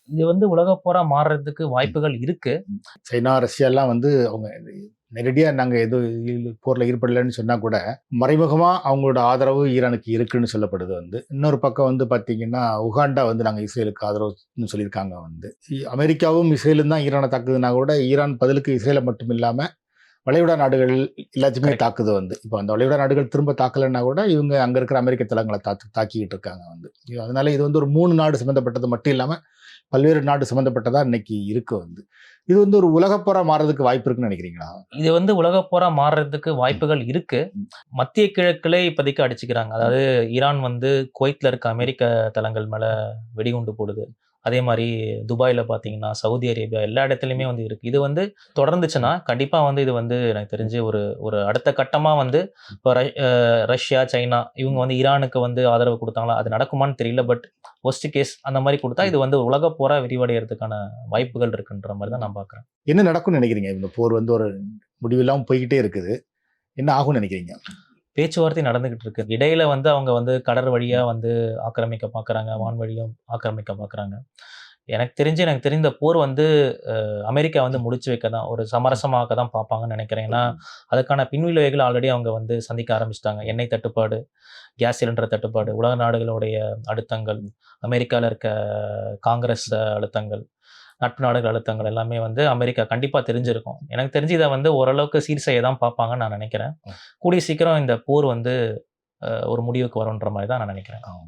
இது வந்து உலகப் போரா மாறுறதுக்கு வாய்ப்புகள் இருக்கு. சைனா, ரஷ்யாலாம் வந்து அவங்க நேரடியா நாங்க போர்ல ஈடுபடலன்னு சொன்னா கூட, மறைமுகமா அவங்களோட ஆதரவு ஈரானுக்கு இருக்குன்னு சொல்லப்படுது வந்து. இன்னொரு பக்கம் வந்து பார்த்தீங்கன்னா, உகாண்டா வந்து நாங்க இஸ்ரேலுக்கு ஆதரவுன்னு சொல்லியிருக்காங்க வந்து. அமெரிக்காவும், இஸ்ரேலும் தான் ஈரான தாக்குதுன்னா கூட, ஈரான் பதிலுக்கு இஸ்ரேல மட்டும் இல்லாம, வளைகுடா நாடுகள் எல்லாத்தையுமே கரெக்ட். தாக்குது வந்து. இப்போ அந்த வளைகுடா நாடுகள் திரும்ப தாக்கலன்னா கூட, இவங்க அங்க இருக்கிற அமெரிக்க தளங்கள தாக்கிக்கிட்டு இருக்காங்க வந்து. அதனால இது வந்து ஒரு 3 நாடு சம்மந்தப்பட்டது மட்டும் இல்லாம, பல்வேறு நாடு சம்மந்தப்பட்டதா இன்னைக்கு இருக்கு வந்து. இது வந்து ஒரு உலகப்போரா மாறுறதுக்கு வாய்ப்பு இருக்குன்னு நினைக்கிறீங்களா? இது வந்து உலகப் போரா மாறுறதுக்கு வாய்ப்புகள் இருக்கு. மத்திய கிழக்குல இப்போதைக்கு அடிச்சுக்கிறாங்க. அதாவது ஈரான் வந்து குவைத்ல இருக்க அமெரிக்க தளங்கள் மேல வெடிகுண்டு போடுது. அதே மாரி துபாய்ல பார்த்தீங்கன்னா, சவுதி அரேபியா எல்லா இடத்துலயுமே வந்து இருக்கு. இது வந்து தொடர்ந்துச்சுன்னா, கண்டிப்பா வந்து இது வந்து எனக்கு தெரிஞ்சு ஒரு ஒரு அடுத்த கட்டமா வந்து இப்ப ரஷ்யா, சைனா இவங்க வந்து ஈரானுக்கு வந்து ஆதரவு குடுத்தாங்களா? அது நடக்குமான்னு தெரியல. பட் வொர்ஸ்ட் கேஸ் அந்த மாரி குடுத்தா, இது வந்து உலகப் போரா விரிவடையறதுக்கான வாய்ப்புகள் இருக்குன்ற மாரி தான் நான் பார்க்குறேன். என்ன நடக்கும்னு நினைக்கிறீங்க? இந்த போர் வந்து ஒரு முடிவில்லாம போய்க்கிட்டே இருக்குது. என்ன ஆகும்னு நினைக்கிறீங்க? பேச்சுவார்த்தை நடந்துகிட்டு இருக்கு. இடையில வந்து அவங்க வந்து கடல் வழியா வந்து ஆக்கிரமிக்க பார்க்குறாங்க. வான் வழியும் ஆக்கிரமிக்க பார்க்குறாங்க. எனக்கு தெரிந்த போர் வந்து அமெரிக்கா வந்து முடிச்சு வைக்க தான், ஒரு சமரசமாக்க தான் பார்ப்பாங்கன்னு நெனைக்கிறேன். ஏன்னா, அதுக்கான பின்விளைவுகள் ஆல்ரெடி அவங்க வந்து சந்திக்க ஆரம்பிச்சுட்டாங்க. எண்ணெய் தட்டுப்பாடு, கேஸ் சிலிண்டர் தட்டுப்பாடு, உலக நாடுகளுடைய அழுத்தங்கள், அமெரிக்கால இருக்க காங்கிரஸ் அழுத்தங்கள், நட்பு நாடுகள் அழுத்தங்கள் எல்லாமே வந்து அமெரிக்கா கண்டிப்பா தெரிஞ்சிருக்கும். எனக்கு தெரிஞ்சு இத வந்து ஓரளவுக்கு சீர் செய்ய தான் பார்ப்பாங்கன்னு நான் நெனைக்கிறேன். கூடிய சீக்கிரம் இந்த போர் வந்து ஒரு முடிவுக்கு வரும்ன்ற மாரி தான் நான் நெனைக்கிறேன்.